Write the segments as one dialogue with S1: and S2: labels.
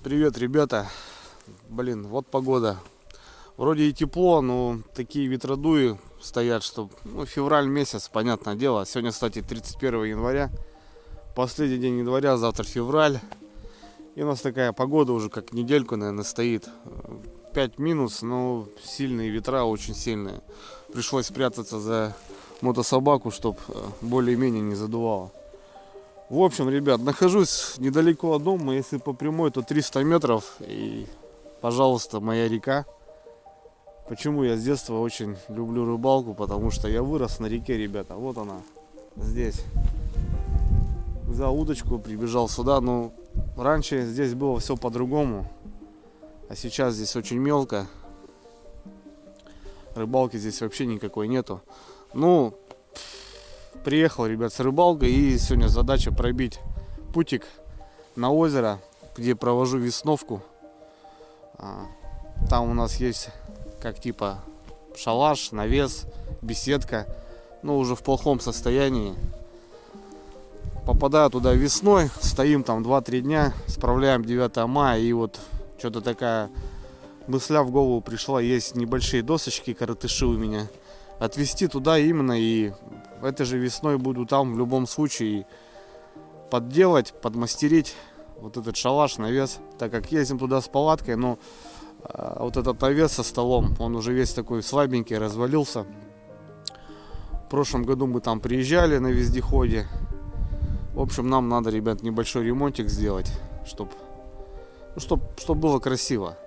S1: Привет, ребята. Блин, вот погода. Вроде и тепло, но такие ветродуи стоят, что февраль месяц, понятное дело. Сегодня, кстати, 31 января. Последний день января, завтра февраль. И у нас такая погода уже как недельку, наверное, стоит. 5 минус, но сильные ветра, очень сильные. Пришлось спрятаться за мотособаку, чтобы более-менее не задувало. В общем, ребят, нахожусь недалеко от дома. Если по прямой, то 300 метров. И, пожалуйста, моя река. Почему я с детства очень люблю рыбалку? Потому что я вырос на реке, ребята. Вот она, здесь. Взял удочку, прибежал сюда. Но раньше здесь было все по-другому. А сейчас здесь очень мелко. Рыбалки здесь вообще никакой нету. Ну, приехал, ребят, с рыбалкой. И сегодня задача пробить путик на озеро, где провожу весновку. Там у нас есть как типа шалаш, навес, беседка. Но уже в плохом состоянии. Попадаю туда весной. Стоим там 2-3 дня. Справляем 9 мая. И вот что-то такая мысля в голову пришла. Есть небольшие досочки, коротыши у меня. Отвезти туда именно, и этой же весной буду там в любом случае подделать, подмастерить вот этот шалаш, навес, так как ездим туда с палаткой, но вот этот навес со столом, он уже весь такой слабенький, развалился. В прошлом году мы там приезжали на вездеходе. В общем, нам надо, ребят, небольшой ремонтик сделать, чтобы было красиво.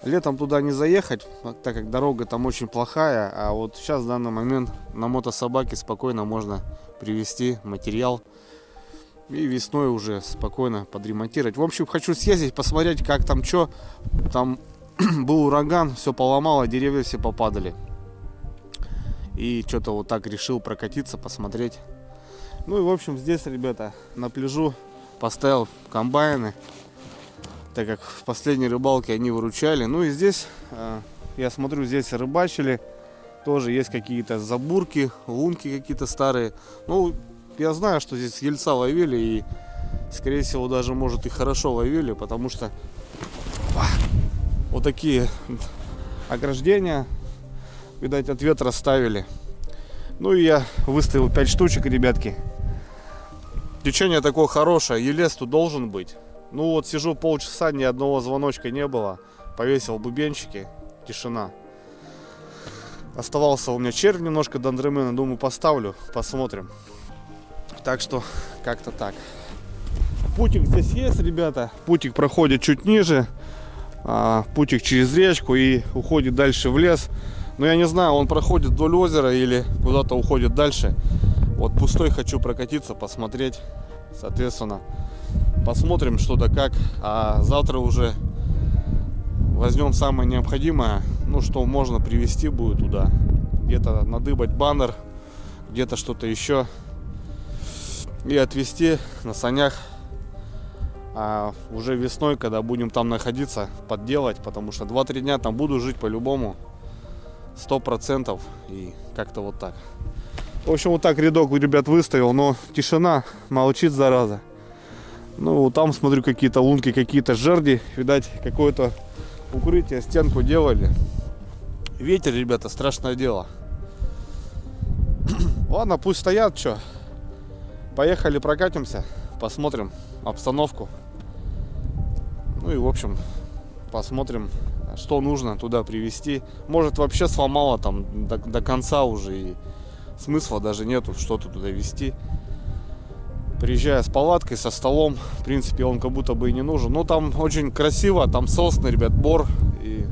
S1: Летом туда не заехать, так как дорога там очень плохая, а вот сейчас в данный момент на мотособаке спокойно можно привезти материал и весной уже спокойно подремонтировать. В общем, хочу съездить, посмотреть, как там что. Там был ураган, все поломало, деревья все попадали. И что-то вот так решил прокатиться, посмотреть. Ну и в общем, здесь, ребята, на пляжу поставил комбайны, так как в последней рыбалке они выручали. Ну и здесь, я смотрю, здесь рыбачили. Тоже есть какие-то забурки, лунки какие-то старые. Ну, я знаю, что здесь ельца ловили. И, скорее всего, даже, может, и хорошо ловили. Потому что вот такие ограждения, видать, от ветра ставили. Ну и я выставил 5 штучек, ребятки. Течение такое хорошее. Елец тут должен быть. Ну вот сижу полчаса, ни одного звоночка не было. Повесил бубенчики, тишина. Оставался у меня червь немножко дендромена, думаю, поставлю, посмотрим. Так что как-то так. Путик здесь есть, ребята. Путик проходит чуть ниже. Путик через речку и уходит дальше в лес. Но я не знаю, он проходит вдоль озера или куда-то уходит дальше. Вот пустой хочу прокатиться, посмотреть. Соответственно, посмотрим, что да как. А завтра уже возьмем самое необходимое, ну, что можно привезти будет туда. Где-то надыбать баннер, где-то что-то еще. И отвезти на санях. А уже весной, когда будем там находиться, подделать. Потому что 2-3 дня там буду жить по-любому. 100%. И как-то вот так. В общем, вот так рядок, ребят, выставил. Но тишина, молчит, зараза. Ну, там, смотрю, какие-то лунки, какие-то жерди. Видать, какое-то укрытие, стенку делали. Ветер, ребята, страшное дело. Ладно, пусть стоят, что. Поехали, прокатимся, посмотрим обстановку. Ну и, в общем, посмотрим, что нужно туда привезти. Может, вообще сломало там до конца уже. И смысла даже нету что-то туда везти. Приезжая с палаткой, со столом, в принципе, он как будто бы и не нужен. Но там очень красиво, там сосны, ребят, бор. И,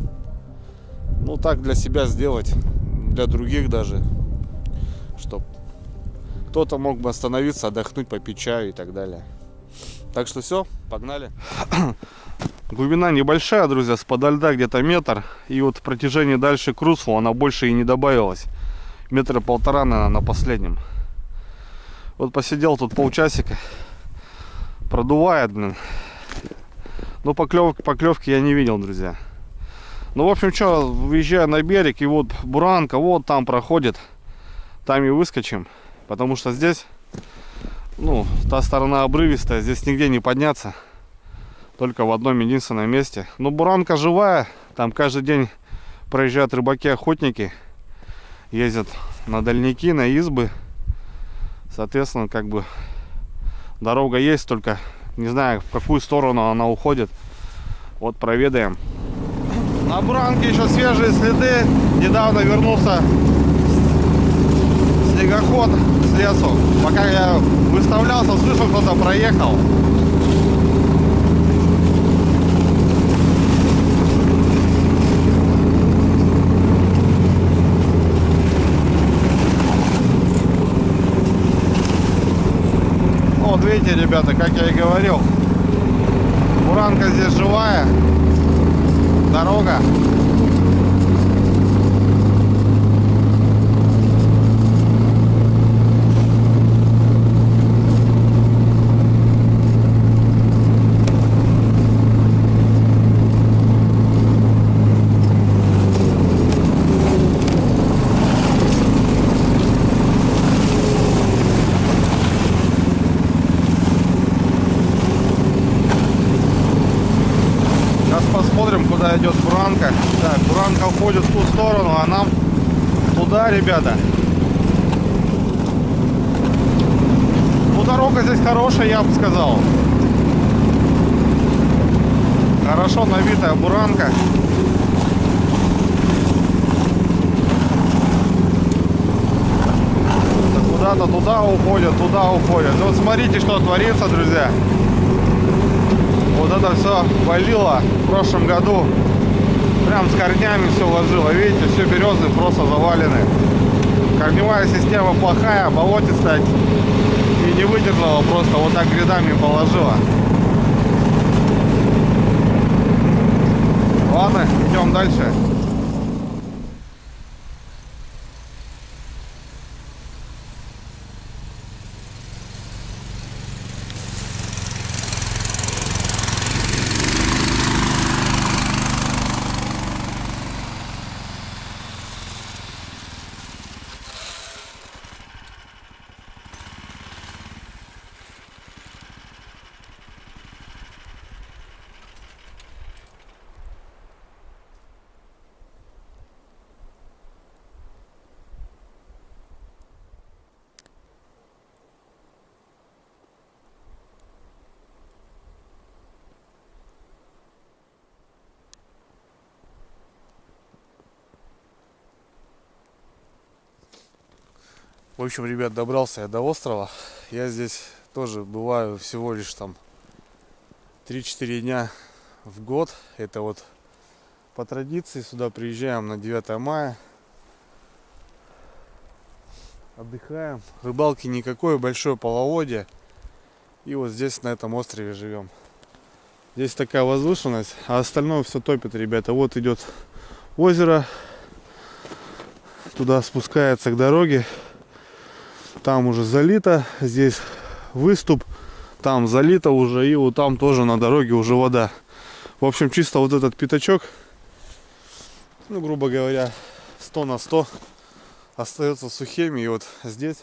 S1: ну, так для себя сделать, для других даже, чтобы кто-то мог бы остановиться, отдохнуть, попить чаю и так далее. Так что все, погнали. Глубина небольшая, друзья, с-подо льда где-то метр. И вот в протяжении дальше к руслу она больше и не добавилась. 1,5 метра, наверное, на последнем. Вот посидел тут полчасика. Продувает, блин. Но поклевки я не видел, друзья. Ну, в общем, что, выезжаю на берег. И вот буранка вот там проходит. Там и выскочим. Потому что здесь, ну, та сторона обрывистая. Здесь нигде не подняться. Только в одном единственном месте. Но буранка живая. Там каждый день проезжают рыбаки-охотники. Ездят на дальники, на избы. Соответственно, как бы дорога есть, только не знаю, в какую сторону она уходит. Вот проведаем. На буранке еще свежие следы. Недавно вернулся снегоход с лесу. Пока я выставлялся, слышал, кто-то проехал. Вот видите, ребята, как я и говорил, буранка здесь живая, дорога. Посмотрим, куда идет буранка. Так, буранка уходит в ту сторону, а нам туда, ребята. Ну, дорога здесь хорошая, я бы сказал. Хорошо набитая буранка. Куда-то туда уходят, туда уходят. Вот смотрите, что творится, друзья. Вот это все валило в прошлом году. Прям с корнями все ложило. Видите, все березы просто завалены. Корневая система плохая, болотистая. И не выдержала, просто вот так рядами положила. Ладно, идем дальше. В общем, ребят, добрался я до острова. Я здесь тоже бываю всего лишь там 3-4 дня в год. Это вот по традиции сюда приезжаем на 9 мая. Отдыхаем. Рыбалки никакой, большое половодье. И вот здесь на этом острове живем. Здесь такая возвышенность, а остальное все топит, ребята. Вот идет озеро. Туда спускается к дороге. Там уже залито, здесь выступ, там залито уже, и вот там тоже на дороге уже вода. В общем, чисто вот этот пятачок, ну, грубо говоря, 100 на 100 остается сухими. И вот здесь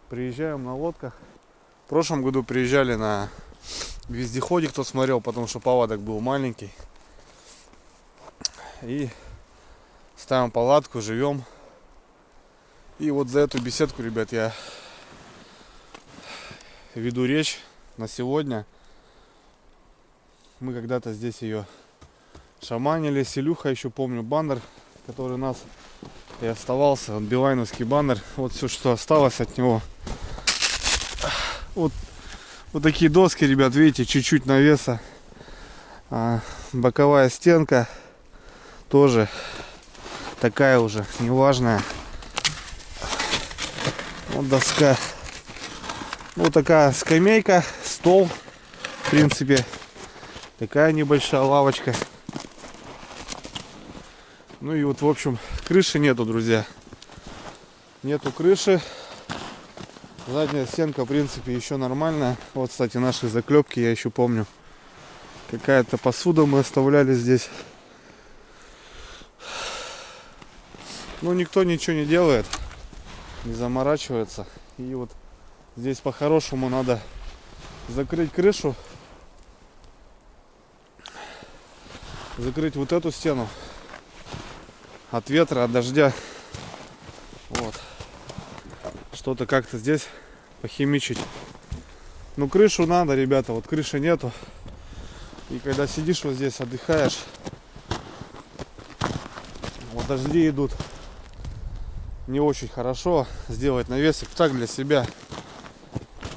S1: приезжаем на лодках. В прошлом году приезжали на вездеходе, кто смотрел, потому что паводок был маленький. И ставим палатку, живем. И вот за эту беседку, ребят, я веду речь на сегодня. Мы когда-то здесь ее шаманили. Селюха, еще помню, баннер, который нас и оставался. Вот билайновский баннер. Вот все, что осталось от него. Вот такие доски, ребят, видите, чуть-чуть навеса. Боковая стенка тоже такая уже неважная. Вот доска. Вот такая скамейка, стол, в принципе, такая небольшая лавочка. Ну и вот, в общем, крыши нету, друзья. Нету крыши. Задняя стенка, в принципе, еще нормальная. Вот, кстати, наши заклепки, я еще помню. Какая-то посуда мы оставляли здесь. Ну, никто ничего не делает. Не заморачивается. И вот здесь по-хорошему надо закрыть крышу. закрыть вот эту стену от ветра, от дождя. Вот. Что-то как-то здесь похимичить. Ну, крышу надо, ребята, вот крыши нету. И когда сидишь вот здесь, отдыхаешь, вот дожди идут, не очень хорошо сделать навесик так для себя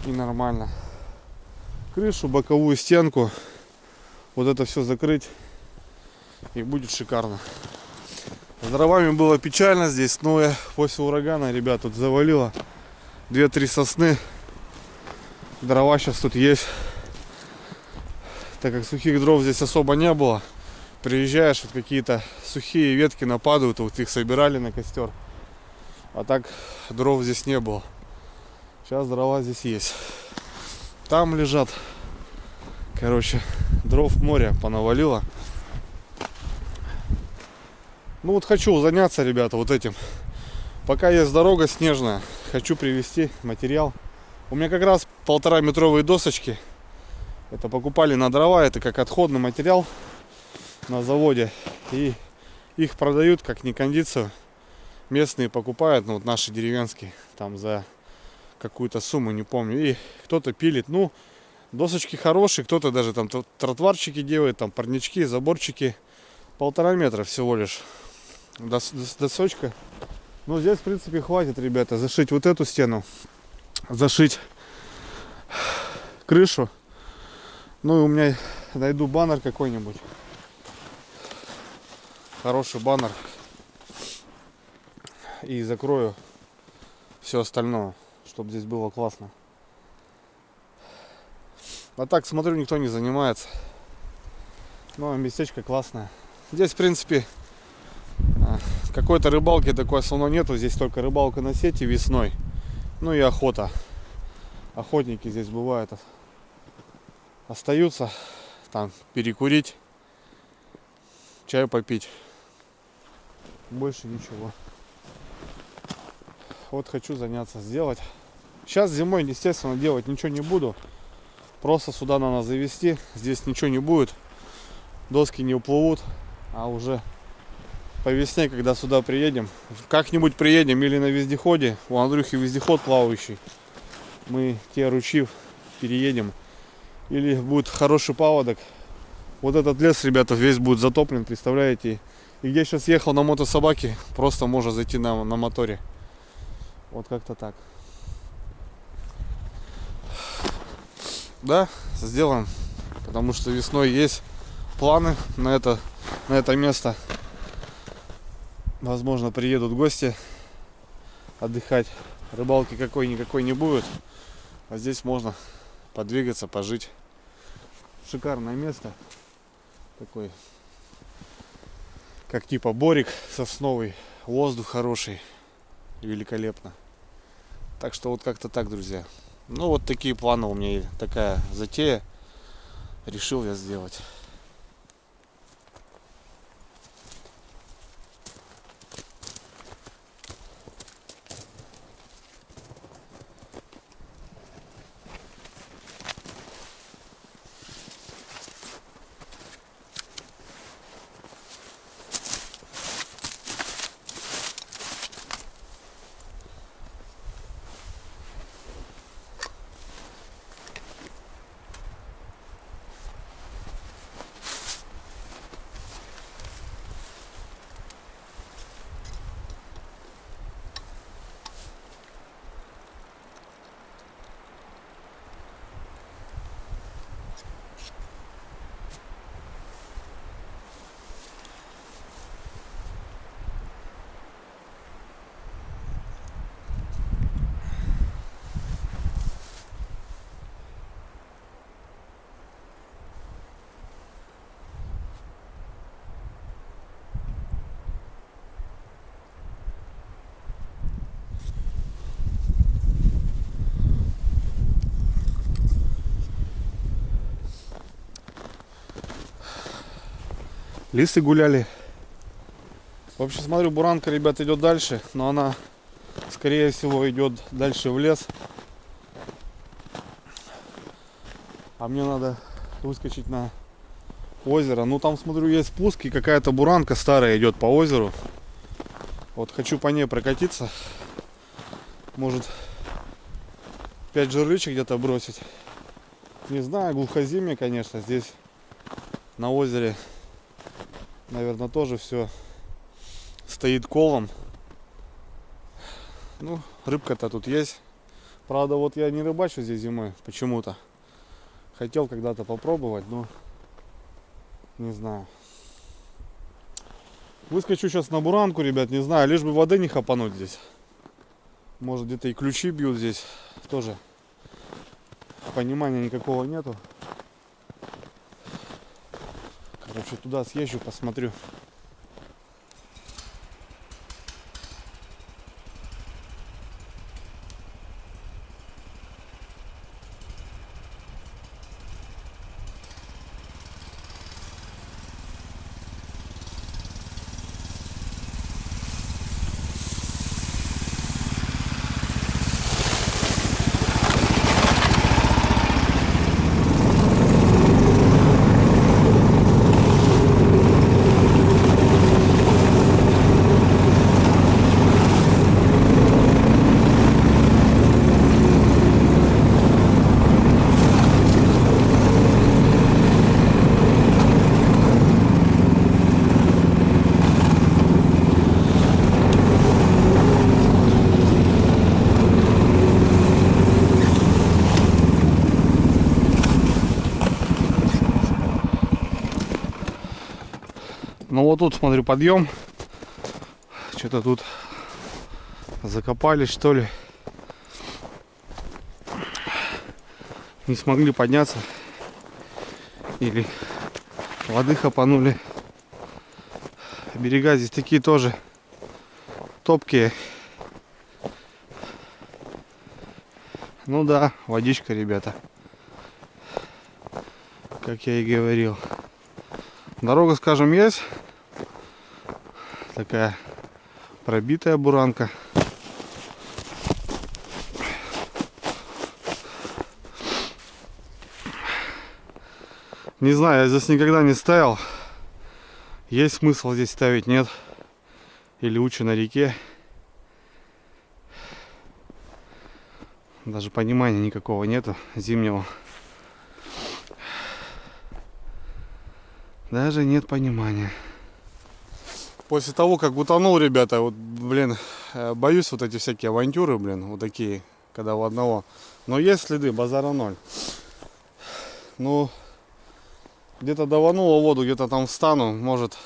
S1: и нормально. Крышу, боковую стенку, вот это все закрыть, и будет шикарно. С дровами было печально здесь, но после урагана, ребят, тут завалило 2-3 сосны. Дрова сейчас тут есть. Так как сухих дров здесь особо не было, приезжаешь, вот какие-то сухие ветки нападают, вот их собирали на костер. А так дров здесь не было. Сейчас дрова здесь есть. Там лежат. Короче, дров море понавалило. Ну вот хочу заняться, ребята, вот этим. Пока есть дорога снежная, хочу привезти материал. У меня как раз 1,5-метровые досочки. Это покупали на дрова, это как отходный материал на заводе. И их продают как некондицию. Местные покупают, ну вот наши деревенские, там за какую-то сумму, не помню. И кто-то пилит. Ну, досочки хорошие, кто-то даже там тротуарчики делает, там парнички, заборчики. 1,5 метра всего лишь досочка. Ну, здесь, в принципе, хватит, ребята, зашить вот эту стену, зашить крышу. Ну, и у меня найду баннер какой-нибудь. Хороший баннер. И закрою все остальное, чтобы здесь было классно. А так, смотрю, никто не занимается. Но местечко классное. Здесь, в принципе, какой-то рыбалки такой основной нету. Здесь только рыбалка на сети весной. Ну и охота. Охотники здесь бывают. Остаются там перекурить, чай попить. Больше ничего. Вот хочу заняться, сделать. Сейчас зимой, естественно, делать ничего не буду. Просто сюда надо завести. Здесь ничего не будет. Доски не уплывут. А уже по весне, когда сюда приедем, как-нибудь приедем или на вездеходе. У Андрюхи вездеход плавающий. Мы те ручьи переедем. Или будет хороший паводок. Вот этот лес, ребята, весь будет затоплен, представляете? И где сейчас ехал на мотособаке, просто можно зайти на моторе. Вот как-то так. Да, сделаем. Потому что весной есть планы на это место. Возможно, приедут гости отдыхать. Рыбалки какой-никакой не будет. А здесь можно подвигаться, пожить. Шикарное место. Такой, как типа борик сосновый. Воздух хороший. Великолепно. Так что вот как-то так, друзья. Ну вот такие планы у меня. Такая затея. Решил я сделать. Лисы гуляли. В общем, смотрю, буранка, ребят, идет дальше, но она, скорее всего, идет дальше в лес. А мне надо выскочить на озеро. Ну там смотрю есть спуск и какая-то буранка старая идет по озеру. Вот хочу по ней прокатиться. Может 5 жерличек где-то бросить. Не знаю, глухозимье, конечно. Здесь на озере, наверное, тоже все стоит колом. Ну, рыбка-то тут есть. Правда, вот я не рыбачу здесь зимой почему-то. Хотел когда-то попробовать, но не знаю. Выскочу сейчас на буранку, ребят, не знаю, лишь бы воды не хапануть здесь. Может, где-то и ключи бьют здесь. Тоже понимания никакого нету. Короче, туда съезжу, посмотрю. Ну вот тут, смотрю, подъем. Что-то тут закопались, что ли. Не смогли подняться. Или воды хапанули. Берега здесь такие тоже топкие. Ну да, водичка, ребята. Как я и говорил. Дорога, скажем, есть. Такая пробитая буранка. Не знаю, я здесь никогда не ставил. Есть смысл здесь ставить, нет? Или лучше на реке? Даже понимания никакого нету зимнего. Даже нет понимания. После того, как утонул, ребята, вот, блин, боюсь вот эти всякие авантюры, блин, вот такие, когда у одного. Но есть следы, базара ноль. Ну, где-то давануло воду, где-то там встану, может,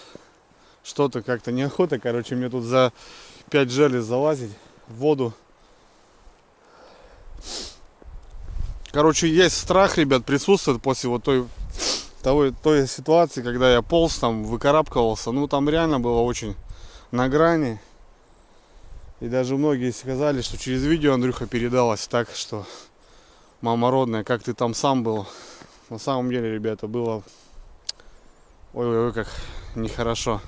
S1: что-то как-то неохота, короче, мне тут за 5 желез залазить в воду. Короче, есть страх, ребят, присутствует после вот той ситуации, когда я полз там, выкарабкивался. Ну, там реально было очень на грани. И даже многие сказали, что через видео Андрюха передалось так, что мама родная, как ты там сам был. На самом деле, ребята, было ой-ой-ой, как нехорошо.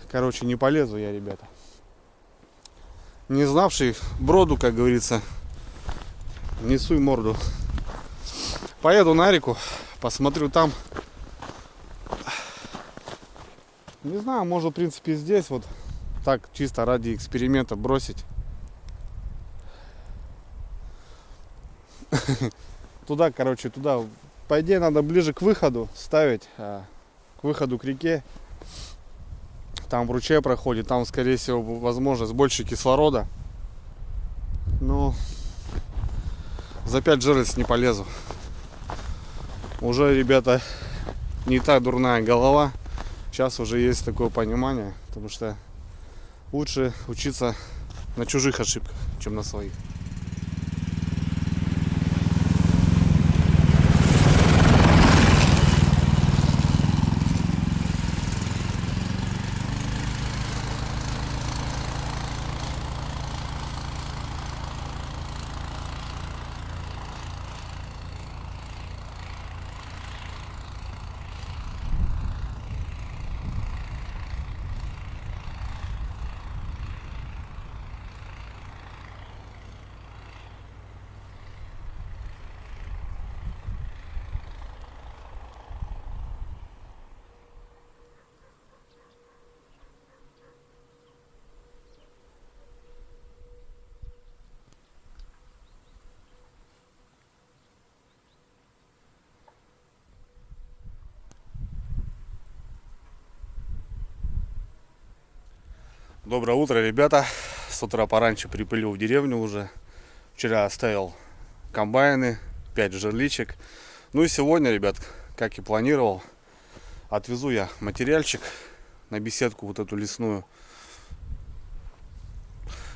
S1: Короче, не полезу я, ребята. Не знавший броду, как говорится, не суй морду. Поеду на реку, посмотрю там. Не знаю, может, в принципе, здесь вот так чисто ради эксперимента бросить. Туда, короче, туда. По идее, надо ближе к выходу ставить, к выходу к реке. Там ручей проходит, там, скорее всего, возможность больше кислорода. Но за 5 жерлиц не полезу. Уже, ребята, не та дурная голова. Сейчас уже есть такое понимание, потому что лучше учиться на чужих ошибках, чем на своих. Доброе утро, ребята. С утра пораньше припылил в деревню уже. Вчера оставил комбайны, 5 жерличек. Ну и сегодня, ребят, как и планировал, отвезу я материальчик на беседку вот эту лесную.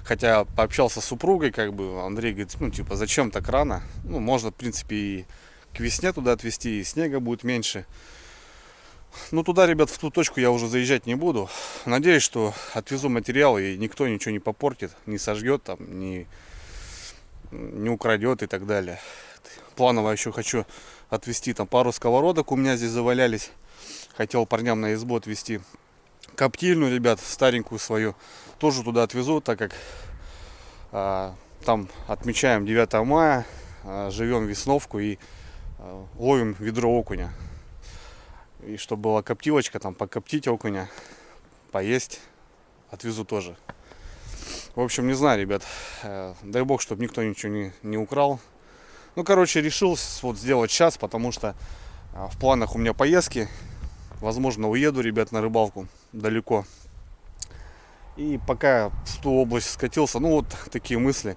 S1: Хотя пообщался с супругой, как бы, Андрей говорит, ну типа, зачем так рано? Ну, можно, в принципе, и к весне туда отвезти, и снега будет меньше. Ну, туда, ребят, в ту точку я уже заезжать не буду. Надеюсь, что отвезу материал, и никто ничего не попортит, не сожгет, там, не украдет и так далее. Планово еще хочу отвезти там пару сковородок, у меня здесь завалялись. Хотел парням на избу отвезти. Коптильню, ребят, старенькую свою, тоже туда отвезу, так как там отмечаем 9 мая, живем весновку и ловим ведро окуня. И чтобы была коптилочка, там покоптить окуня, поесть, отвезу тоже. В общем, не знаю, ребят, дай бог, чтобы никто ничего не украл. Ну, короче, решил вот сделать сейчас, потому что в планах у меня поездки. Возможно, уеду, ребят, на рыбалку далеко. И пока в ту область скатился, ну вот такие мысли,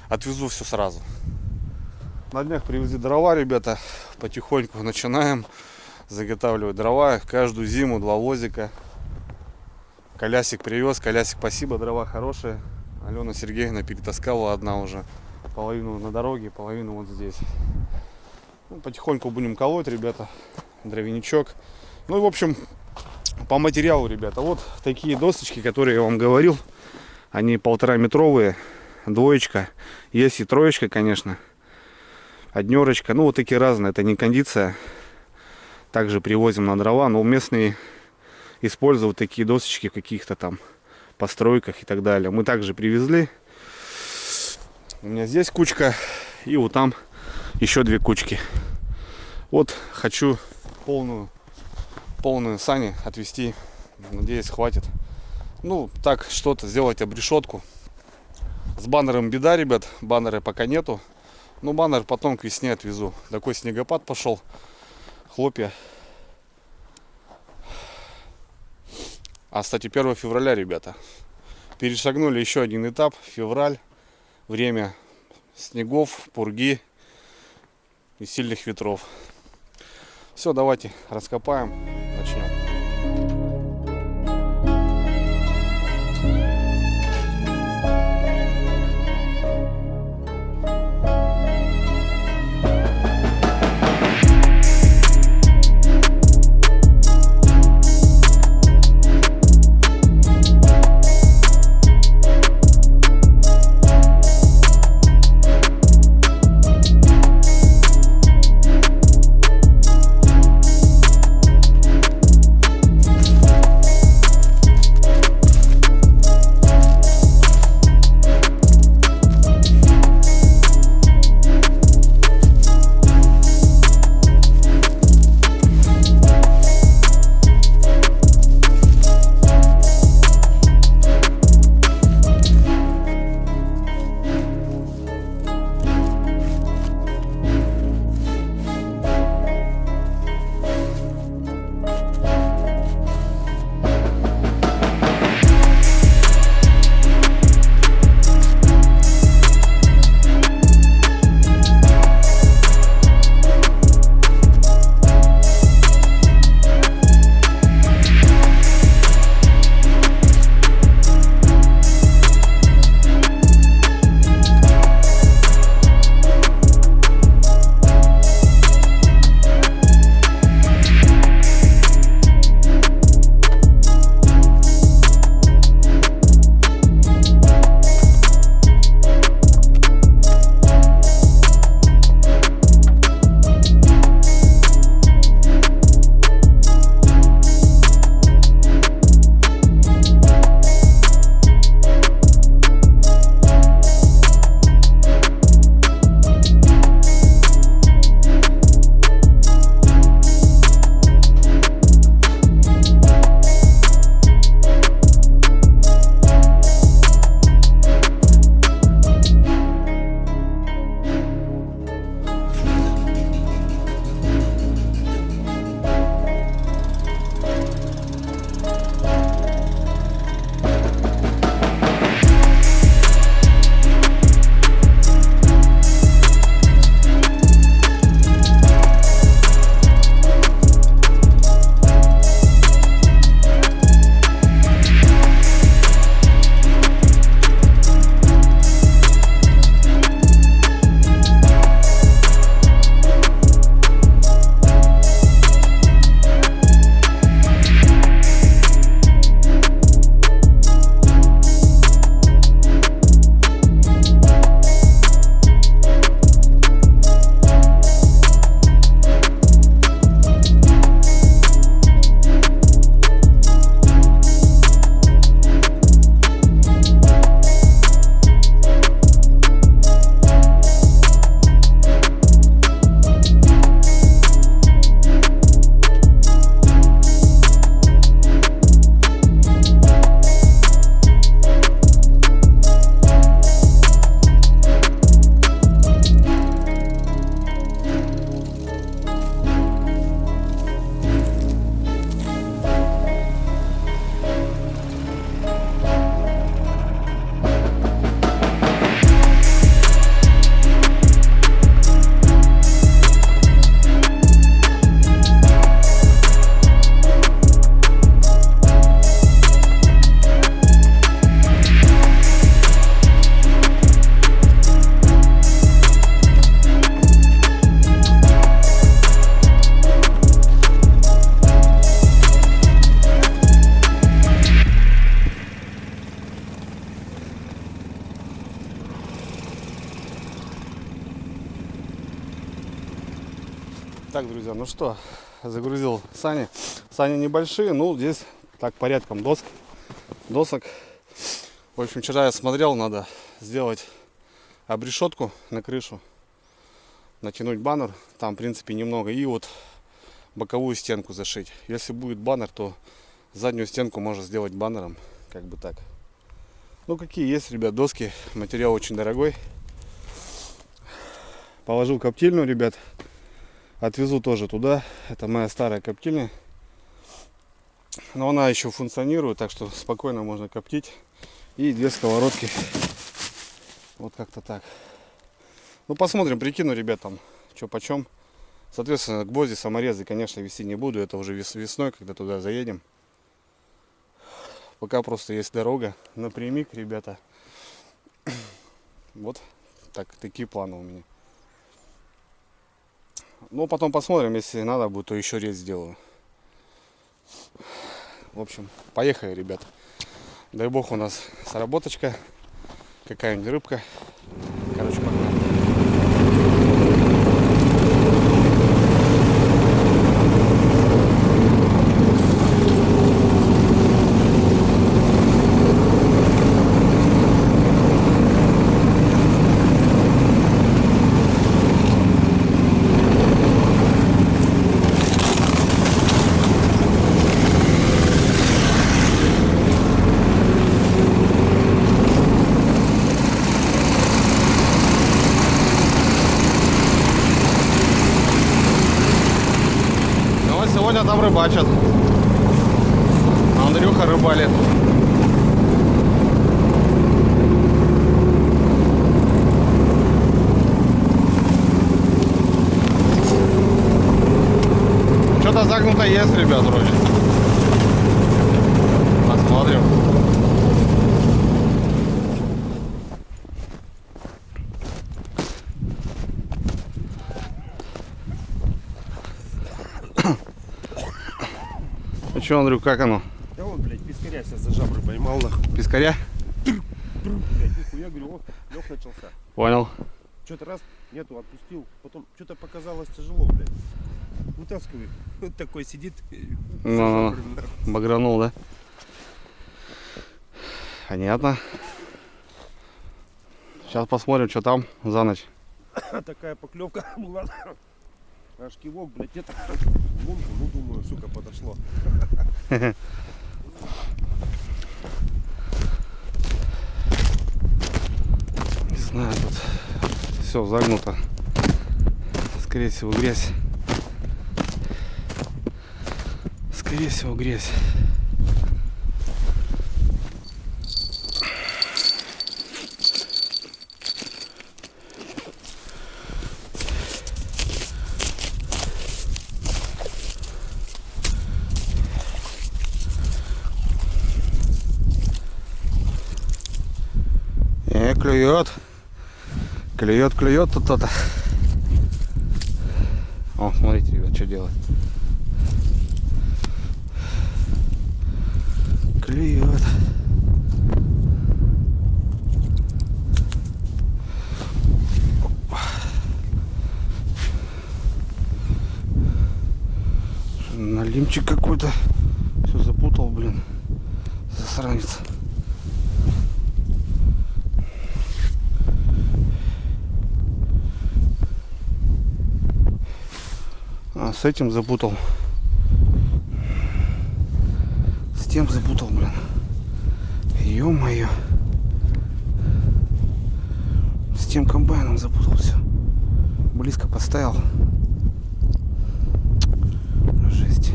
S1: отвезу все сразу. На днях привезли дрова, ребята, потихоньку начинаем заготавливать дрова. Каждую зиму 2 возика. Колясик привез, колясик, спасибо, дрова хорошие. Алена Сергеевна перетаскала одна уже. Половину на дороге, половину вот здесь. Ну, потихоньку будем колоть, ребята, дровяничок. Ну и в общем, по материалу, ребята, вот такие досочки, которые я вам говорил. Они 1,5-метровые, двоечка. Есть и троечка, конечно. Однерочка, ну вот такие разные, это не кондиция. Также привозим на дрова, но местные используют такие досочки в каких-то там постройках и так далее. Мы также привезли. У меня здесь кучка и вот там еще 2 кучки. Вот хочу полную сани отвезти. Надеюсь, хватит. Ну, так что-то сделать, обрешетку. С баннером беда, ребят. Баннера пока нету. Но баннер потом к весне отвезу. Такой снегопад пошел. Хлопья. А, кстати, 1 февраля, ребята. Перешагнули еще один этап. Февраль. Время снегов, пурги и сильных ветров. Все, давайте раскопаем, начнем.
S2: Так, друзья, ну что, загрузил сани. Сани небольшие, ну здесь так порядком досок. В общем, вчера я смотрел, надо сделать обрешетку на крышу, натянуть баннер, там в принципе немного, и вот боковую стенку зашить. Если будет баннер, то заднюю стенку можно сделать баннером, как бы так. Ну какие есть, ребят, доски, материал очень дорогой. Положил коптильню, ребят. Отвезу тоже туда. Это моя старая коптильня. Но она еще функционирует, так что спокойно можно коптить. И 2 сковородки. Вот как-то так. Ну посмотрим, прикину, ребят, там что почем. Соответственно, гвозди, саморезы, конечно, вести не буду. Это уже весной, когда туда заедем. Пока просто есть дорога напрямик, ребята. Вот такие планы у меня. Ну, потом посмотрим, если надо будет, то еще рез сделаю. В общем, поехали, ребят. Дай бог у нас сработочка, какая-нибудь рыбка. Короче, погнали. Сегодня там рыбачат. Андрюха рыбалит. Что-то загнуто есть, ребят, вроде. Посмотрим. Ну что, Андрюк, как оно?
S3: Да он, блядь, пескаря сейчас за жабры поймал, нахуй.
S2: Пескаря?
S3: Блядь, нихуя, говорю, о, лег начался.
S2: Понял.
S3: Что-то раз, нету, отпустил. Потом что-то показалось тяжело, блядь. Вытаскивай. Вот такой сидит.
S2: Ну, багранул, да? Понятно. Сейчас посмотрим, что там за ночь.
S3: Такая поклевка была. Аж кивок, блядь, это лунку, ну думаю, сука, подошло.
S2: Не знаю, тут все загнуто. Скорее всего, грязь. Скорее всего, грязь. Клюет. Клюет тут кто-то. О, смотрите, ребят, что делает. Клюет. Налимчик какой-то. Все запутал, блин. Засранец. А, с этим запутал. С тем запутал, блин. Ё-моё. С тем комбайном запутал все. Близко поставил. Жесть.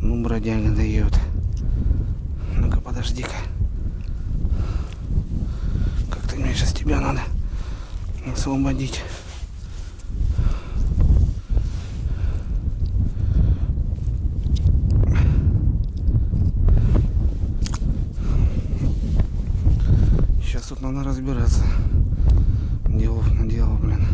S2: Ну, бродяга дает. Ну-ка, подожди-ка. Как-то мне сейчас тебя надо освободить. Сейчас тут надо разбираться. Делов наделал, блин.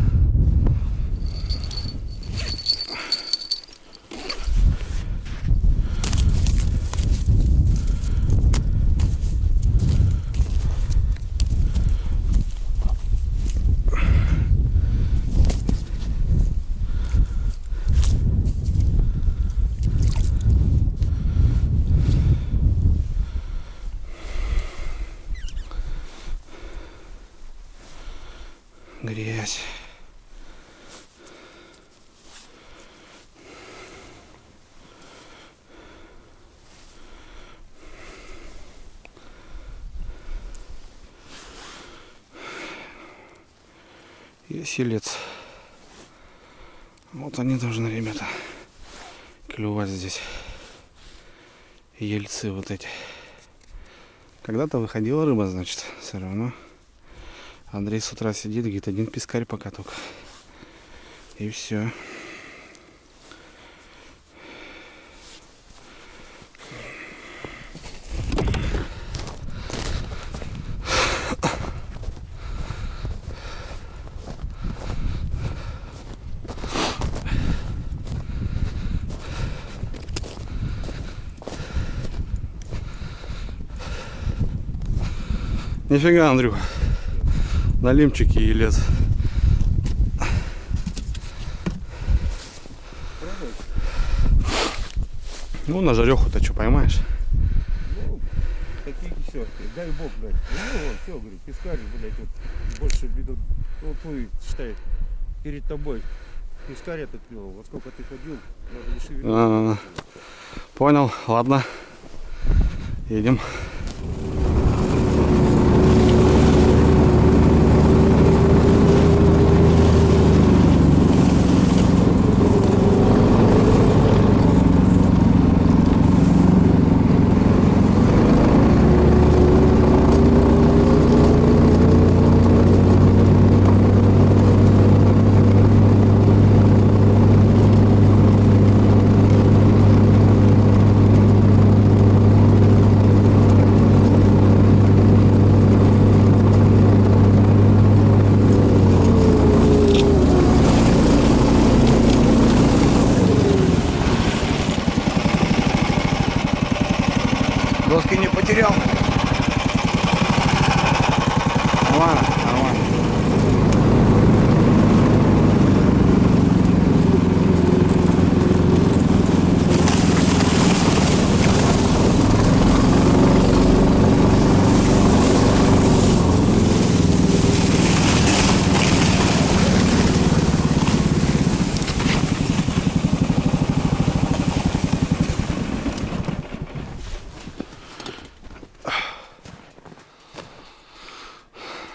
S2: Есть елец. Вот они должны, ребята, клювать здесь. Ельцы вот эти. Когда-то выходила рыба, значит, все равно. Андрей с утра сидит, говорит, один пескарь пока только. И все. Нифига, Андрюха. На лимчике елец. Ну, на жареху-то что, поймаешь?
S3: Ну, такие кисерки. Дай бог, блядь. Ну, вон, все, говорит, пескарь, блядь, вот больше ведут. Вот твой, считай, перед тобой. Пескарь этот клевал. Во сколько ты ходил, надо не шевелиться.
S2: Понял, ладно. Едем. Доски не потерял. Нормально, нормально.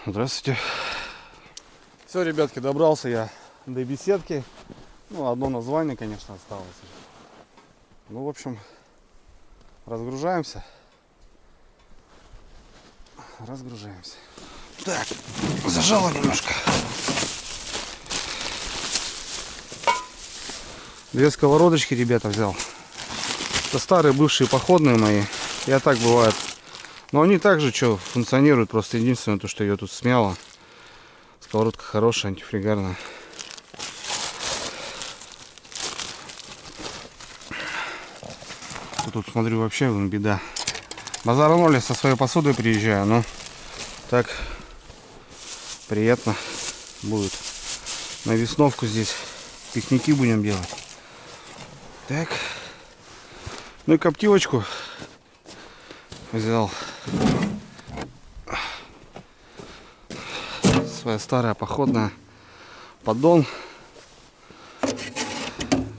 S2: Здравствуйте. Все, ребятки, добрался я до беседки. Ну, одно название, конечно, осталось. Ну, в общем, разгружаемся. Разгружаемся. Так, зажало немножко. 2 сковородочки, ребята, взял. Это старые бывшие походные мои. Я так бывает. Но они также что функционируют, просто единственное то, что ее тут смяло. Сковородка хорошая, антифригарная. Тут смотрю вообще беда. Базара ноль, я со своей посудой приезжаю, но так приятно будет. На весновку здесь пикники будем делать. Так. Ну и коптилочку взял. Своя старая походная. Поддон.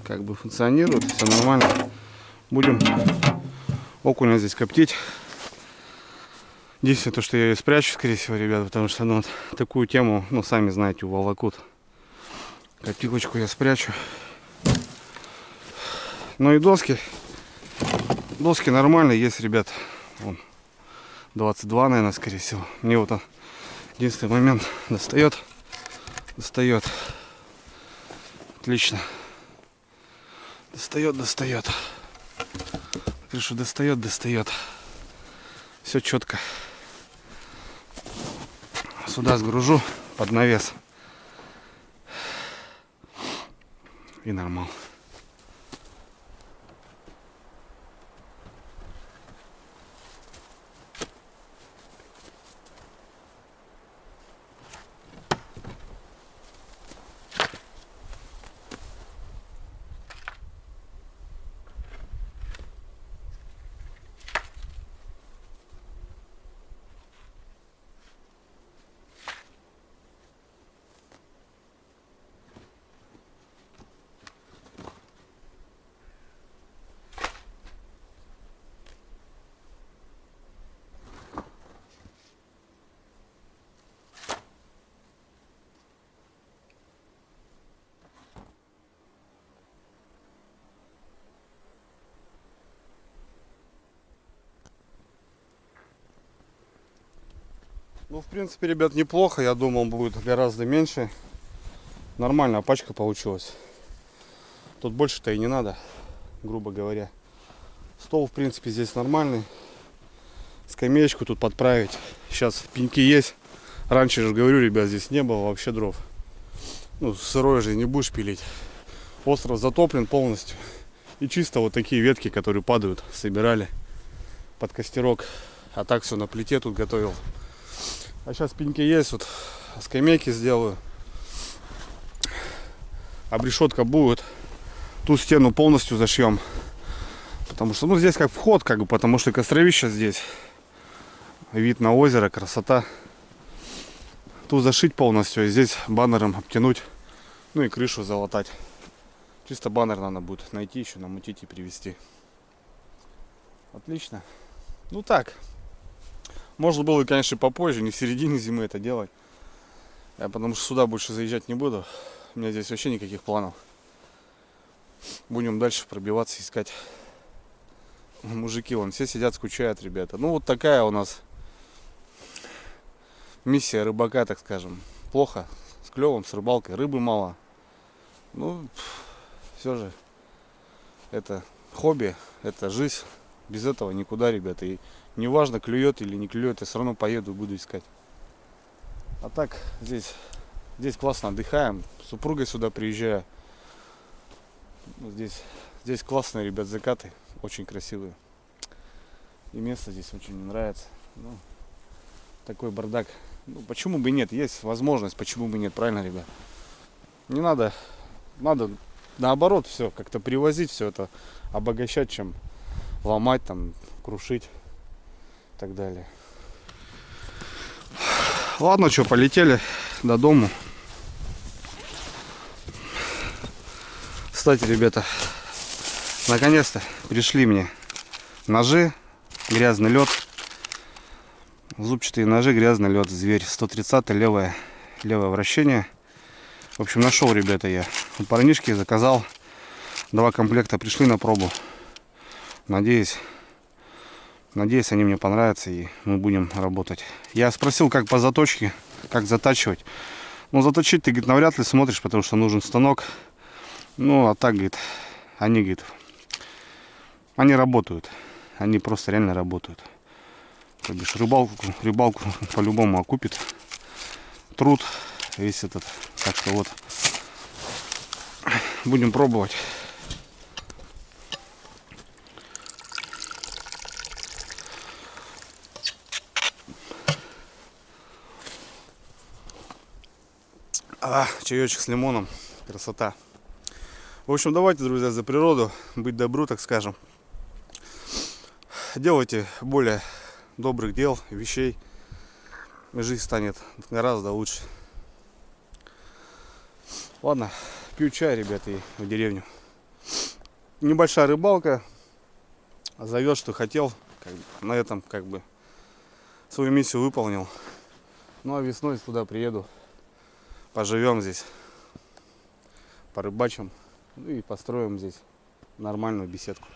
S2: Как бы функционирует, все нормально. Будем окуня здесь коптить. Единственное, то, что я ее спрячу, скорее всего, ребят, потому что ну, вот такую тему, ну, сами знаете, уволокут. Коптилочку я спрячу. Ну и доски. Доски нормальные есть, ребят. Вон, 22, наверное, скорее всего. Мне вот он единственный момент достает. Отлично. Достает. Крышу достает. Все четко. Сюда сгружу под навес. И нормально. Ну, в принципе, ребят, неплохо. Я думал, будет гораздо меньше. Нормальная пачка получилась. Тут больше-то и не надо, грубо говоря. Стол, в принципе, здесь нормальный. Скамеечку тут подправить. Сейчас пеньки есть. Раньше же говорю, ребят, здесь не было вообще дров. Ну, сырое же не будешь пилить. Остров затоплен полностью. И чисто вот такие ветки, которые падают, собирали под костерок. А так все на плите тут готовил. А сейчас пеньки есть, вот скамейки сделаю. Обрешетка будет. Ту стену полностью зашьем. Потому что, ну, здесь как вход, как бы, потому что костровище здесь. Вид на озеро, красота. Тут зашить полностью, и здесь баннером обтянуть. Ну и крышу залатать. Чисто баннер надо будет найти еще, намутить и привезти. Отлично. Ну так. Можно было, конечно, попозже, не в середине зимы это делать. Я потому что сюда больше заезжать не буду. У меня здесь вообще никаких планов. Будем дальше пробиваться, искать. Мужики вон все сидят, скучают, ребята. Ну вот такая у нас миссия рыбака, так скажем. Плохо с клевом, с рыбалкой. Рыбы мало. Ну, все же это хобби, это жизнь. Без этого никуда, ребята. И неважно, клюет или не клюет, я все равно поеду и буду искать. А так, здесь классно отдыхаем. С супругой сюда приезжаю. Здесь классные, ребят, закаты. Очень красивые. И место здесь очень мне нравится. Ну, такой бардак. Ну, почему бы нет? Есть возможность, почему бы нет, правильно, ребят? Не надо наоборот все как-то привозить, все это обогащать, чем ломать, там, крушить и так далее. Ладно, что, полетели до дому. Кстати, ребята, наконец-то пришли мне ножи, грязный лед. Зубчатые ножи, грязный лед, зверь. 130 левое вращение. В общем, нашел, ребята, я у парнишки, заказал. 2 комплекта пришли на пробу. Надеюсь, они мне понравятся, и мы будем работать. Я спросил, как по заточке, как затачивать. Ну, заточить ты, говорит, навряд ли смотришь, потому что нужен станок. Ну, а так, говорит, они работают. Они просто реально работают. То бишь, рыбалку по-любому окупит. Труд весь этот. Так что вот, будем пробовать. Чаечек с лимоном. Красота. В общем, давайте, друзья, за природу. Быть добру, так скажем. Делайте более добрых дел, вещей. Жизнь станет гораздо лучше. Ладно, пью чай, ребята, и в деревню. Небольшая рыбалка. Зовет, что хотел. На этом как бы свою миссию выполнил. Ну а весной туда приеду. Поживем здесь. Порыбачим. Ну и построим здесь нормальную беседку.